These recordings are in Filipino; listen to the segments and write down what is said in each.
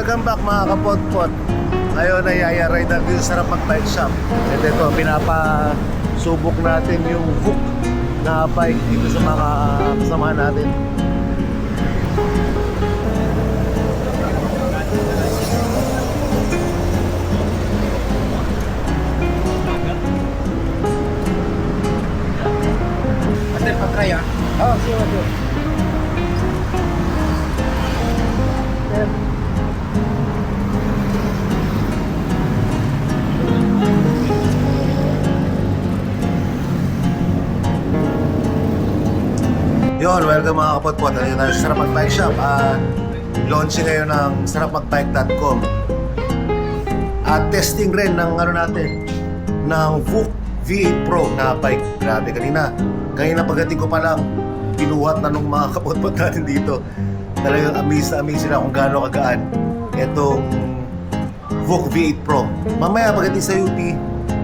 welcome back mga kapotpot. Ngayon ay ride natin sa Sarap Mag-Bike Shop. At ito, pinapasubok natin yung VOOC na bike dito sa mga kasamahan natin. Ate, patry ah. Oh, sige. Yun, welcome mga kapotpot. Ayun tayo sa Sarap Mag-Bike Shop. Launching ngayon ng sarapagbike.com. At testing rin ng natin ng VOOC V8 Pro na bike. Grabe, kanina pagdating ko pa lang pinuhat na nung mga kapotpot natin dito. Talagang amaze sila kung gaano kagaan itong VOOC V8 Pro. Mamaya pagdating sa UP,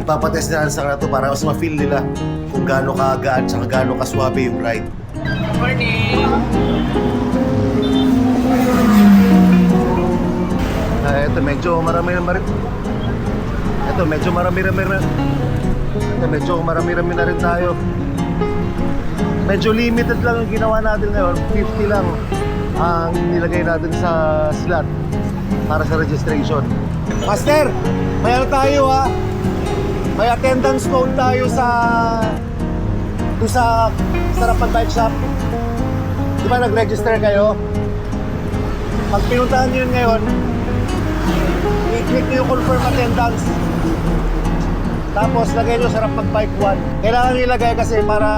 ipapatest na sa kanila to para mas ma-feel nila kung gaano kagaan at gaano kaswabe yung ride. Morning! Ito medyo marami-rami na rin tayo. Medyo limited lang yung ginawa natin ngayon. 50 lang ang nilagay natin sa slot para sa registration. Master, may tayo ha. May attendance code tayo sa Sarap Mag-Bike Shop. Di ba nag-register kayo? Pag pinuntahan nyo yun ngayon, i-click nyo yung confirm attendance. Tapos lagay nyo Sarap Mag-Bike 1. Kailangan ilagay kasi para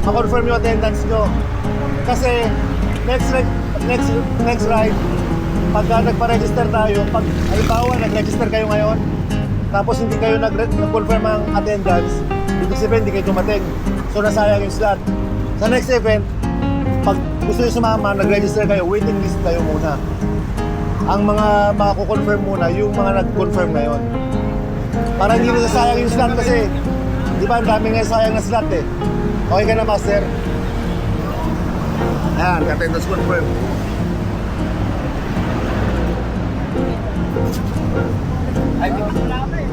ma-confirm yung attendance nyo. Kasi next ride, pagka nagpa-register tayo, pag halimbawa nag-register kayo ngayon, tapos hindi kayo nag-confirm ang attendance, ibig sabihin hindi kayo dumating. So nasayang yung slot. Sa next event, pag gusto nyo sumama, nag-register kayo, waiting list kayo muna. Ang mga makakukonfirm muna, yung mga nag-confirm ngayon. Para hindi nasayang yung slot kasi, di ba, ang dami nga sayang na slot eh. Okay ka na, Master? Ayan, attendance confirm.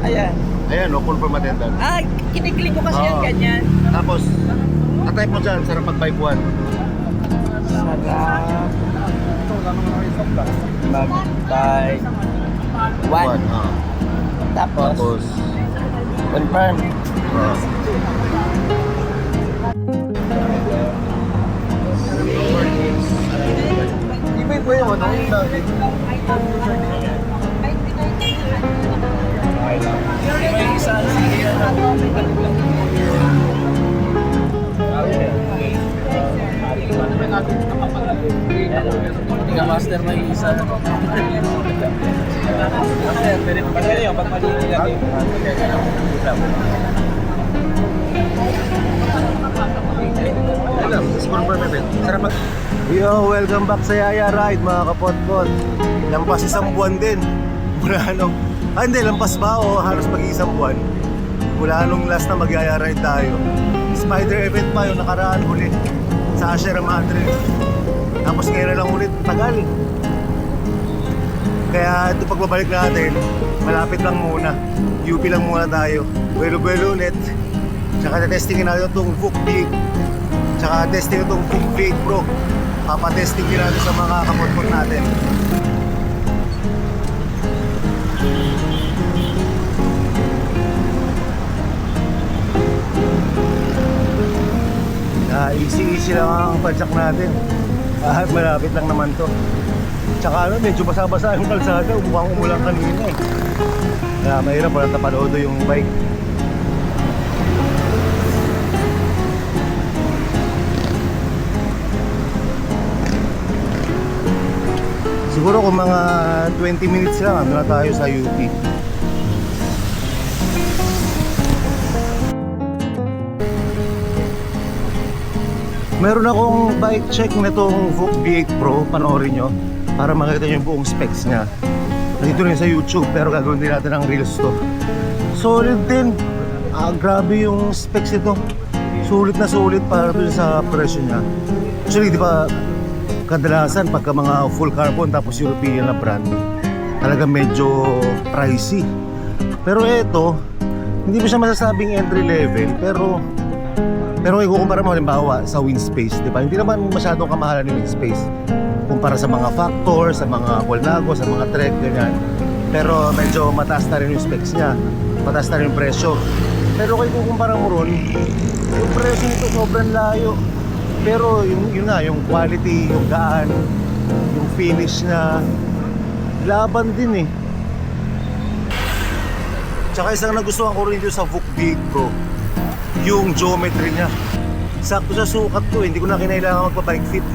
Ayan. Ayan, no, confirm attendance. Kiniklik ko kasi yung ganyan. Tapos, na-type mo dyan, Sarap Mag-Bike 1. Sarap Mag-Bike 1. Tapos confirm. Iba po yung ano, yung dati. May isa Tiga master may isa na to. Master, pwede pa kayo yung pag mali nilagay. Sarap mag... Yo, welcome back sa Yaya Ride mga kapotpot. Lampas isang buwan din. Mula nung... hindi, lampas ba o halos mag-isang buwan. Mula nung last na mag-Yaya Ride tayo. Spider event pa yung nakaraan huli sa Sierra Madre. Tapos ngayon lang ulit, tagal. Kaya ito pagbabalik natin, malapit lang muna. UP lang muna tayo. Buelo-buelo ulit. Tsaka testingin natin itong VOOC V8. Tsaka testing itong VOOC V8 Pro. Papatesting din natin sa mga kapotpot natin. Easy lang ang padyak natin. Malapit lang naman to. Tsaka medyo basa-basa yung kalsada. Mukhang umulang kanina eh. Kaya mahirap wala tapalodo yung bike. Siguro kung mga 20 minutes lang, ando na tayo sa UP. Meron akong bike check na itong VOOC V8 Pro, panoorin nyo para makita nyo yung buong specs nya. Nandito rin sa YouTube pero gagawin din natin ang reels to. Solid din. Grabe yung specs ito. Sulit na sulit para dun sa presyo nya. Actually, di ba kadalasan pagka mga full carbon tapos European na brand, talaga medyo pricey. Pero ito, hindi mo siya masasabing entry level, pero kung ikukumpara mo halimbawa sa Winspace, di ba? Hindi naman masyadong kamahalan ni Winspace kumpara sa mga Factor, sa mga Colnago, sa mga Trek, ganyan. Pero medyo mataas na rin yung specs niya, mataas na rin yung presyo. Pero kung ikukumpara mo ron, yung presyo nito sobrang layo. Pero yun nga, yung quality, yung gaan, yung finish na laban din eh. Tsaka isang nagustuhan ko rin dito sa VOOC Big Pro, yung geometry niya. Sakto sa sukat ko, hindi ko na kinailangan magpa-bike fit.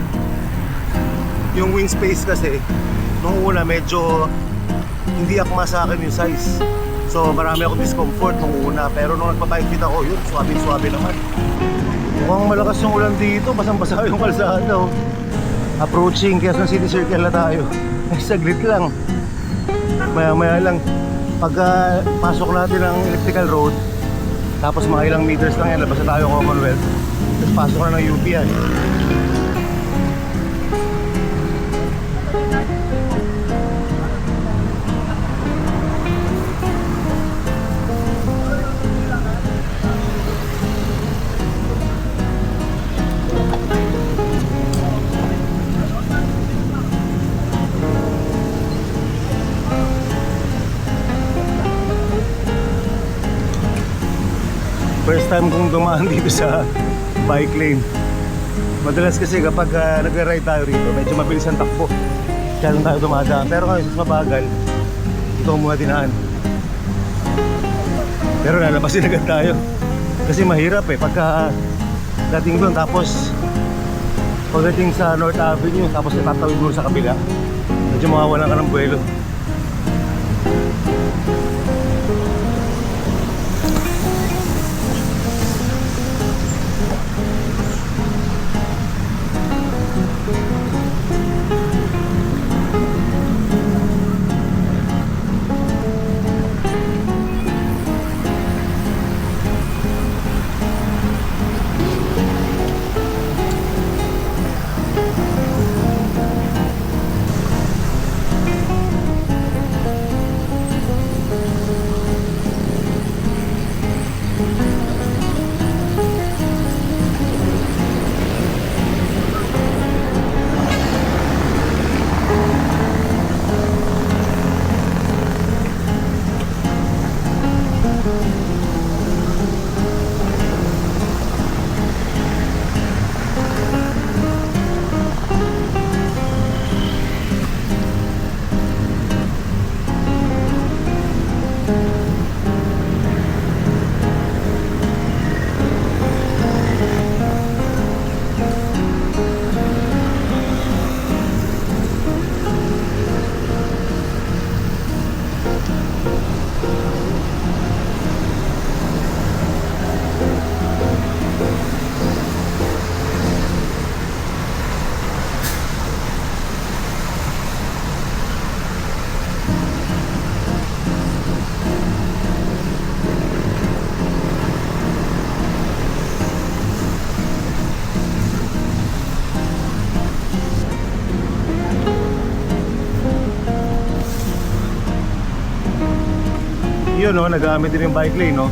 Yung wing space kasi, nung una medyo hindi akma sa akin yung size. So marami akong discomfort nung una. Pero nung nagpa-bike fit ako, yun, swabe-swabe naman. Mukhang malakas yung ulan dito, basang-basa yung kalsada oh. Approaching Quezon City Circle na tayo. Saglit lang. Maya-maya lang. Pagka pasok natin ang electrical road, tapos mga ilang meters lang yan, labas na tayo Commonwealth. Tapos pasok na ng UP yan. First time kong dumaan dito sa bike lane. Madalas kasi kapag nag-ride tayo rito, medyo mabilis ang takbo. Kaya lang tayo dumadaan. Pero ngayon, mas mabagal. Ito muna dinaan. Pero lalabasin agad tayo. Kasi mahirap eh. Pagka dating doon, tapos pagdating sa North Avenue, tapos natatawid mo sa kabila, medyo mawawalan ka ng buwelo. Yun no, nagamit din yung bike lane no.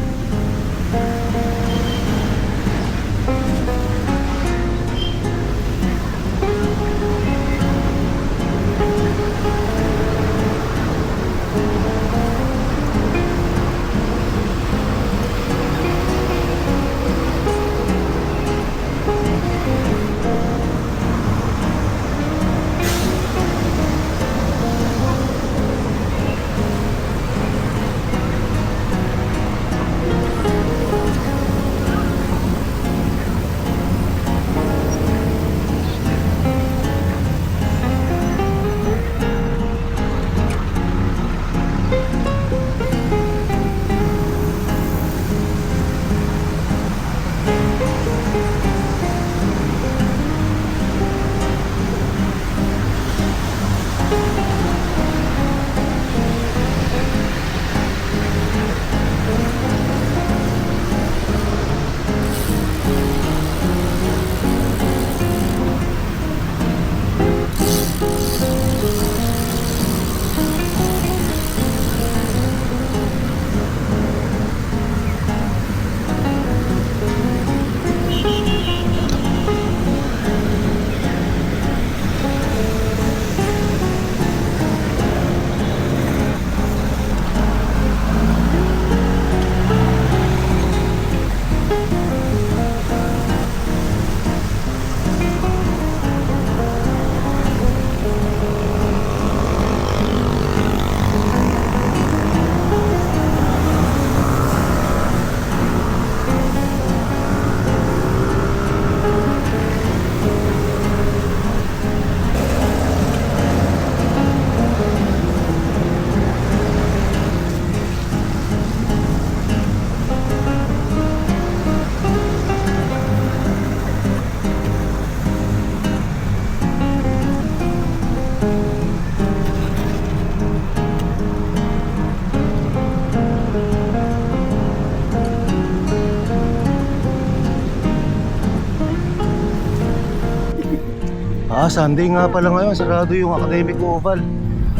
Sunday nga pala ngayon. Sarado yung Academic Oval.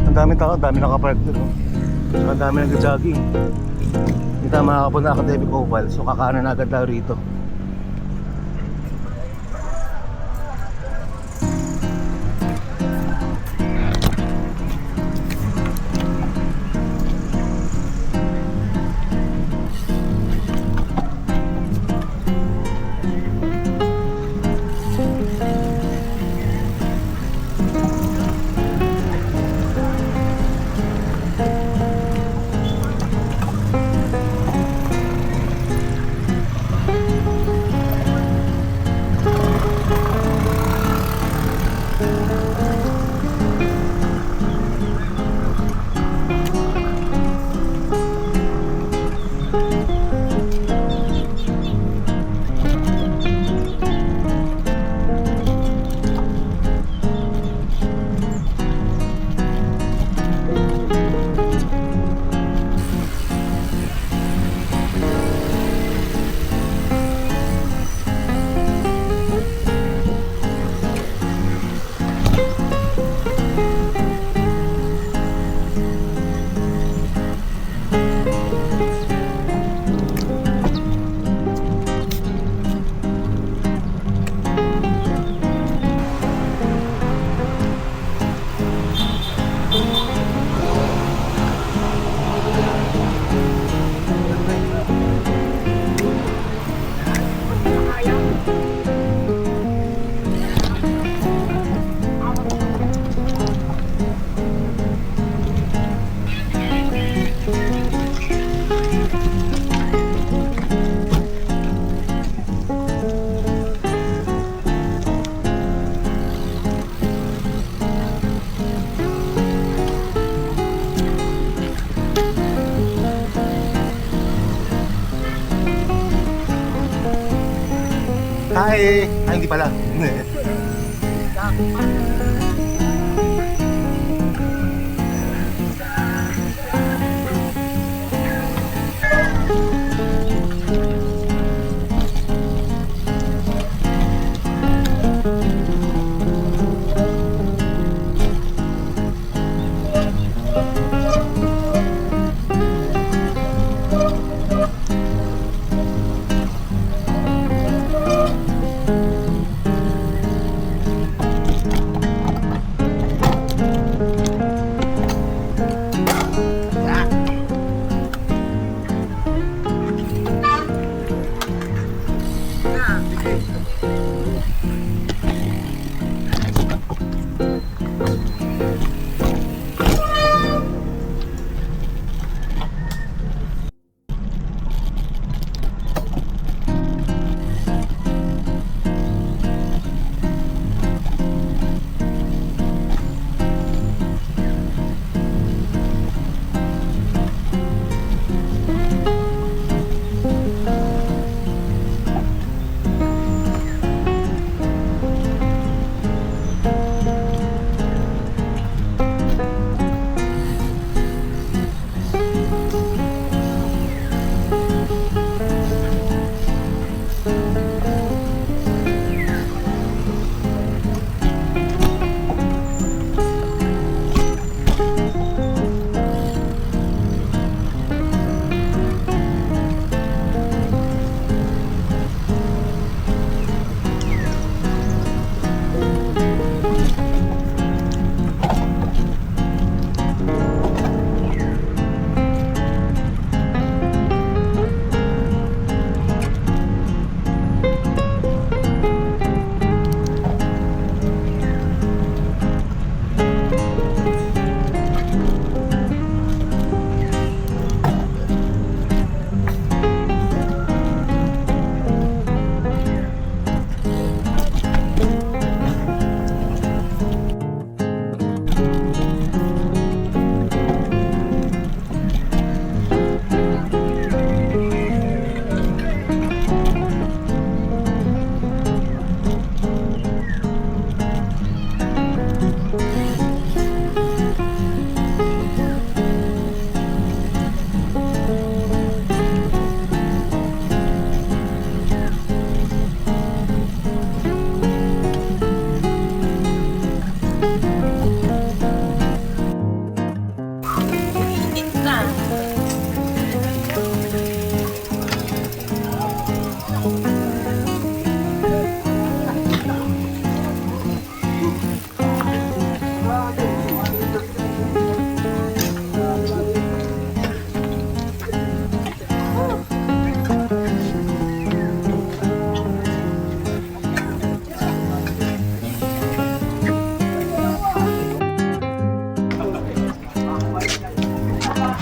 Ang daming tao, dami nakapark doon. Oh. Saka ang dami nag-jogging. Hindi tayo makakapunta ng Academic Oval. So kakanan agad tayo rito. Hi! Ay, hindi pala.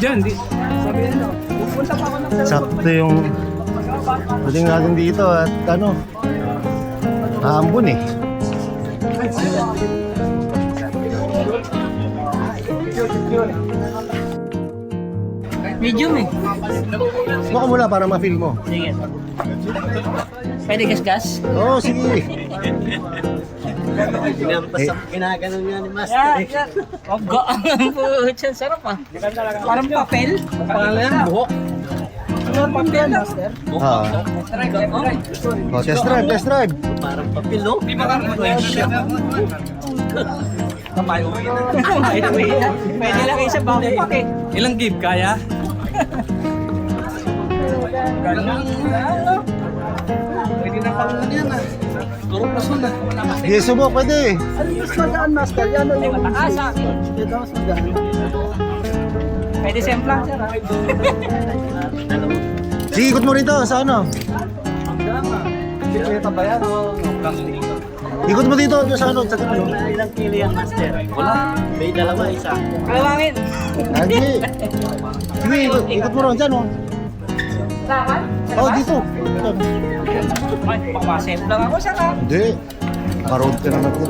Diyan, di. Sabi nyo, pupunta pa ako ng Sakto yung dating natin dito at ano, aambon eh. Medium eh. Baka mula para ma-feel mo. Sige. Pwede gas-gas? Oo, sige. Ginaganon nga ni Master. Ang gaan ang putyan. Sarap ah. Parang papel. Parang yan, buhok. Ano papel, Master? Ah. Oh, test drive, test drive. Parang papel, no? Di ba kang Pwede lang isa backpack eh. Ilang give kaya? Pwede na pang yan ah. Turo pa suna. Sige, subok, pwede. Ano yung magaan, Master? Yan o yung Mataas ah. Ito, mas magaan. Pwede semplang sir ah. Sige, ikot mo rito sa ano. Bisikleta ba yan o plastic? Ikot mo dito sa ano, sa ano. Ilang kilo yan, Master? Wala. May dalawa, isa. Kalawangin. Lagi. Sige, ikot mo ron dyan, oh. Saan? Oh, dito. Ay, papasemplang ako siya ah. Hindi. Parod ka na natin.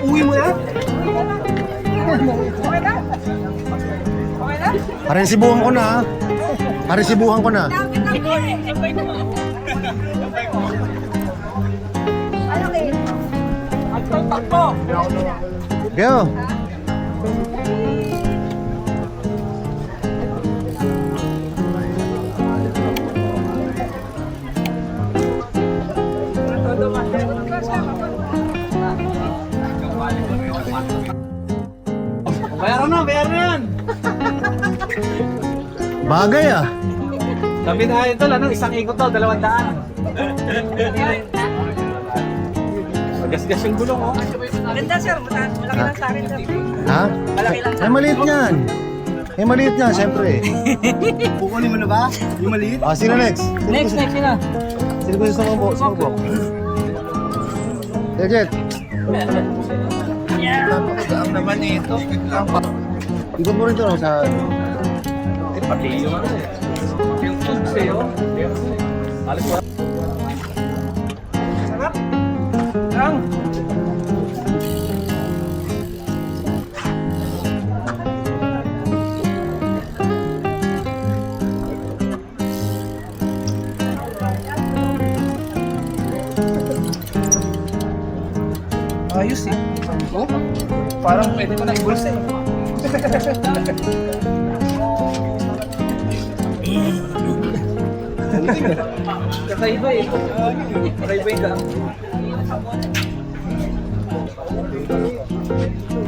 Uwi mo yan? Okay na? Okay na? Parisibuhan ko na, ha? Parisibuhan ko na. Go. Bayaran na, bayaran yan! Bagay, ah. Sabi na ito lang, isang ikot to, 200. Magasgas yung gulong, oh. Maganda, sir. Malaki lang sa akin, sir. Ha? Malaki lang sa Eh, maliit yan. Eh, maliit yan, syempre. Kukunin mo na ba? Yung maliit? Ah, sino next? Next, next na. Sino gusto sumubok? Sumubok. Legit. Ang naman nito. Ikot mo rin dyan, oh, sa... Eh, pati yung ano eh. Yung tubes eh, oh. Alis mo. Sarap. Ang. Ayos eh. Oh, parang pwede mo na i-bulsa eh. Kakaiba eh. Kakaiba yung gang.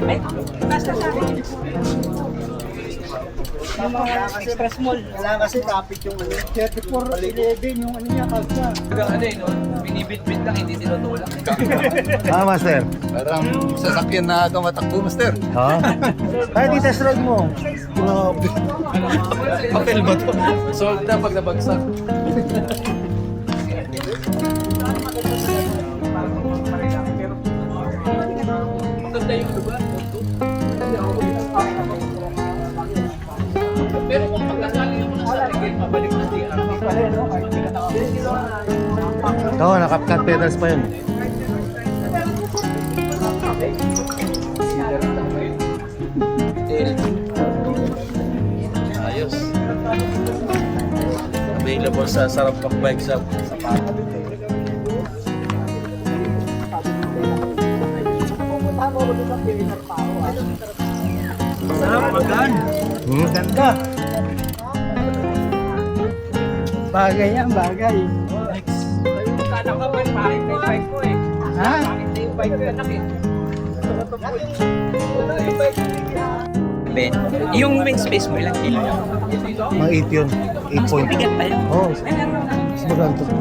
Ay, taas na sa akin. Yung mga express mall. Wala kasi kapit yung ano. 34-11 yung ano niya, kagka. Hanggang ano eh, no? Binibit-bit lang, hindi tinutulak. Ah, master. Parang sasakyan na tumatakbo, Master. Ha? Ay, di test drive mo. Papel ba to? Sold na pag nabagsak. Maganda yung lugar. Pero kung pagkasali mo na sa ligay, mabalik na siya. Oo, naka-cut pedals pa yun. Ayos. Available sa Sarap Pak Bike Shop. Sarap, magaan. Ganda. Bagay yan, bagay. Kala ko ba, pahit na yung bike ko eh. Ha? Pahit na yung bike ko, anak eh. Ben, yung wing space mo, ilang kilo? Mga 8 yun. 8 point. Bigat pa yun. Oo, Ay, meron na. mas maganda to.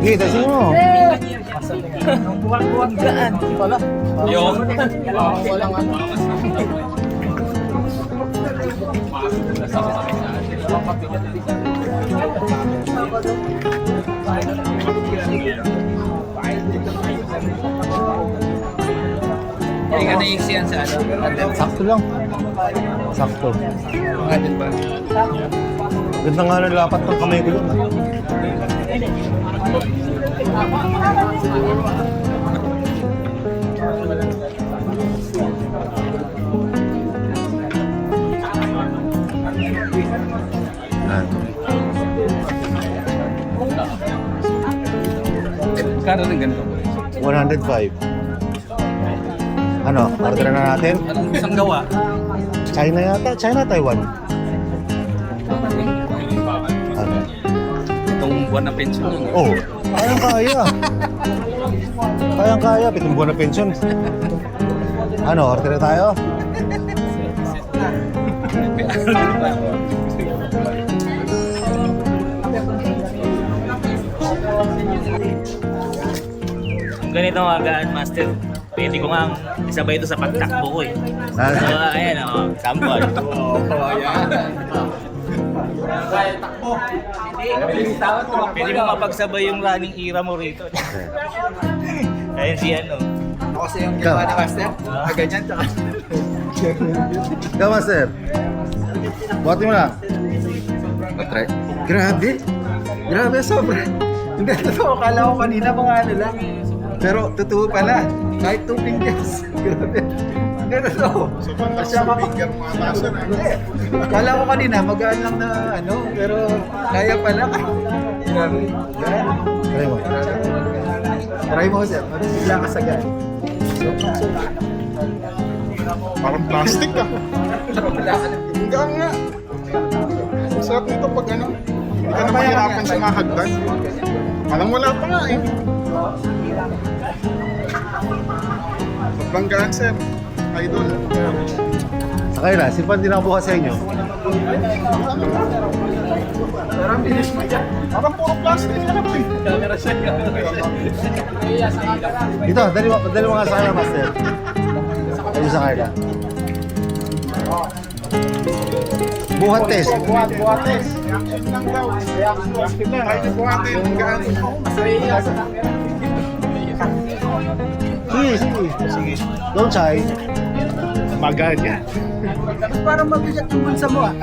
Sige, tasin mo. Buwag-buwag gaan. Wala. Yung? Walang ano. Hindi ka na-easy yan sa ano? Sakto lang. Sakto. Atin ba? Ganda nga ng lapat ng kamay ko lang. Kano ng ganito? 105. Ano, order na natin? Anong isang gawa? China yata? China, Taiwan? Ano? Itong buwan na pension yun. Oh, kayang-kaya. Kayang-kaya, 7 buwan na pension. Ano, order na tayo? Ganito mga gaan, Master. Pwede ko nga isabay ito sa pagtakbo ko eh. So, ayan o, sample. Pwede mo mapagsabay yung running era mo rito. Ayan si ano. Ako kasi yung ginawa ni Master. Ganyan, tsaka. Ikaw, Master. Buhatin mo na. Matry. Grabe. Grabe, sobra. Hindi, totoo. Kala ko kanina mga ano lang. Pero totoo pala. Kahit 2 fingers. Grabe. Hindi, totoo. Siya ka finger mo atasan eh. Kala ko kanina magaan lang na ano. Pero kaya pala. Grabe. Try mo. Try mo, sir. Bigla ka sa gan. Parang plastic ah. Hanggang nga. Sarap nito pag ano. Hindi ka na mahirapan sa mga hagdan. Alam wala pa nga eh. Sobrang gaan sir. Idol. Sakay na, simpan din ako bukas sa inyo. Pero ang bilis mo dyan. Parang puro plastic. Ano ba eh? Dito, dali mo nga sa kanya, Master. Dali sa kanya. Buhat test. Buhates. Reaction lang daw. Kahit yung buhatin, ang gaan. Sige. Don't shy. Magaan yan. Parang mabigat yung bulsa mo ah.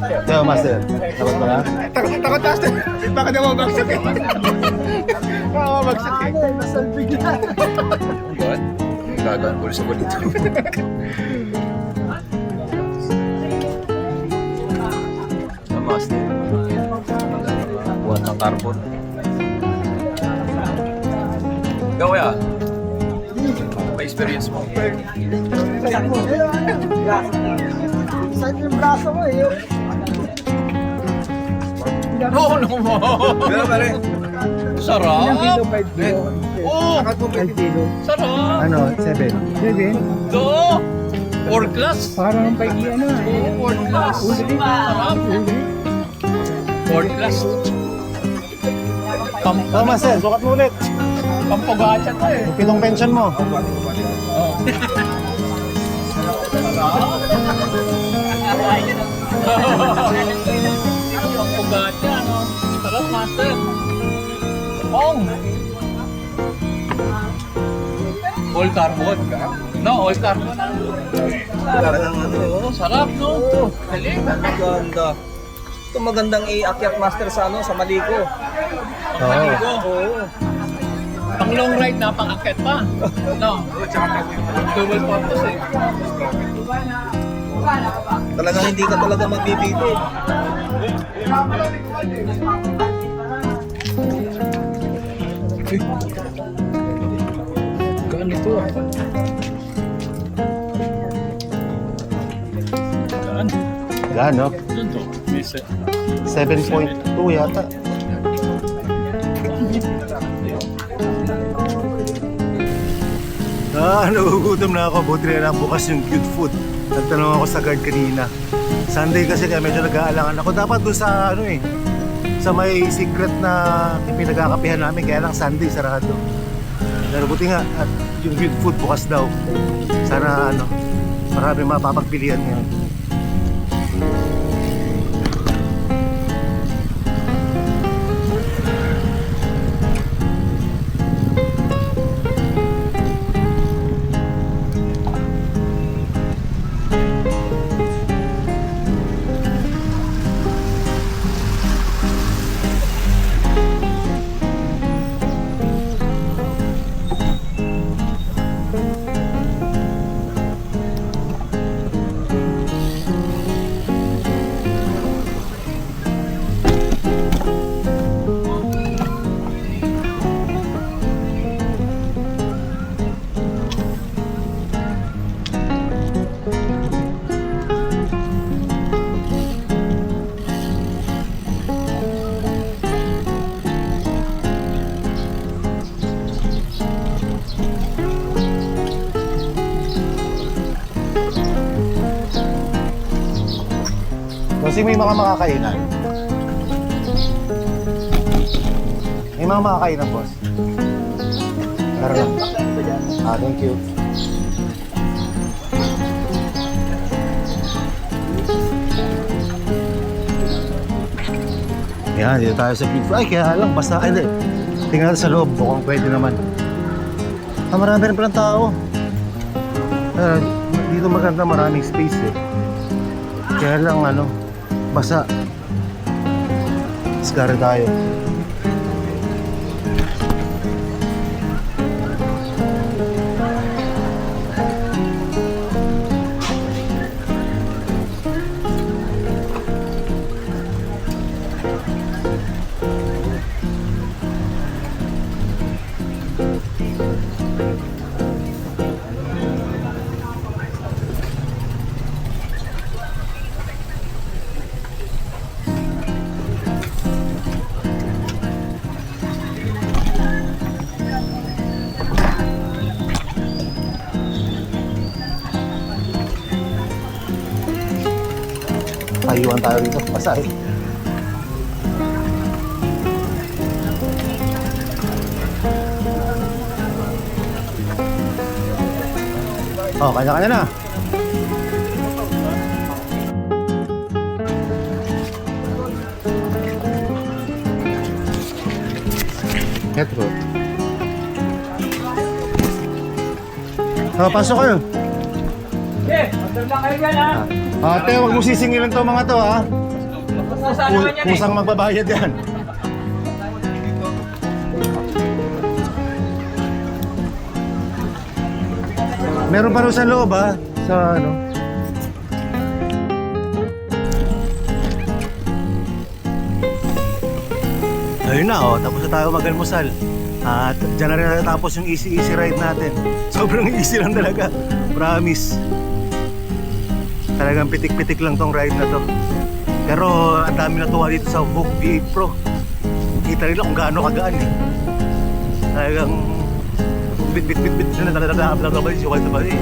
Ito, Master. Dapat ba na? Takot Master. Baka na mabagsak eh. Baka mabagsak eh. Nasalpig na. Ang buwan? Gagaan ko rin sa buwan dito. Sa Master. Buwan ng carbon. Gawaya. Pa-experience mo. Saan yung braso mo eh. No, no mo! Pero pare. Sarap! Oh! Sarap! Ano, 7. Do! 4 class! Parang paigi ano eh. 4 class! Sarap! 4 class! Oh, Master, sukat mo ulit. Pampagacha to eh! Yung pitong pension mo. Pampagacha, no? Sarap, Master. Ong! All carbon ka? No, all carbon. Talagang ano, Sarap, no? Galing. Maganda. Ito magandang i-akyat master sa ano, sa Maliko. Oo. Oo. Pang long ride na, pang akit pa. No? Double purpose eh. Talagang hindi ka talaga magbibitin. Ganito ah. Yan, no? Doon to. 7.2 yata. Nagugutom na ako. Buti na lang bukas yung cute food. Nagtanong ako sa guard kanina. Sunday kasi kaya medyo nag-aalangan ako. Dapat doon sa ano eh, sa may secret na pinagkakapihan namin, kaya lang Sunday sarado. Pero buti nga at yung good food bukas daw. Sana ano, marami mapapagpilian ngayon. Kasi may mga makakainan. May mga makakainan, boss. Meron lang. Thank you. Yan, dito tayo sa beef fry. Kaya lang, basta, hindi. Tingnan natin sa loob, mukhang pwede naman. Marami rin palang tao. Dito maganda, maraming space eh. Kaya lang, ano, basa. Skara tayo. Ayuan tayo dito, basa eh. Oh, kanya-kanya na. Ito. Oh, pasok kayo. Ate, huwag mo sisingilin to mga to ha. Kusang magbabayad yan. Meron pa rin sa loob ha. Sa ano. Ayun na oh, tapos na tayo mag-almusal. At dyan na rin natapos yung easy ride natin. Sobrang easy lang talaga. Promise. Talagang pitik-pitik lang tong ride na to. Pero ang dami natuwa dito sa VOOC V8 Pro. Kita nila kung gaano kagaan eh. Talagang bit na talaga eh.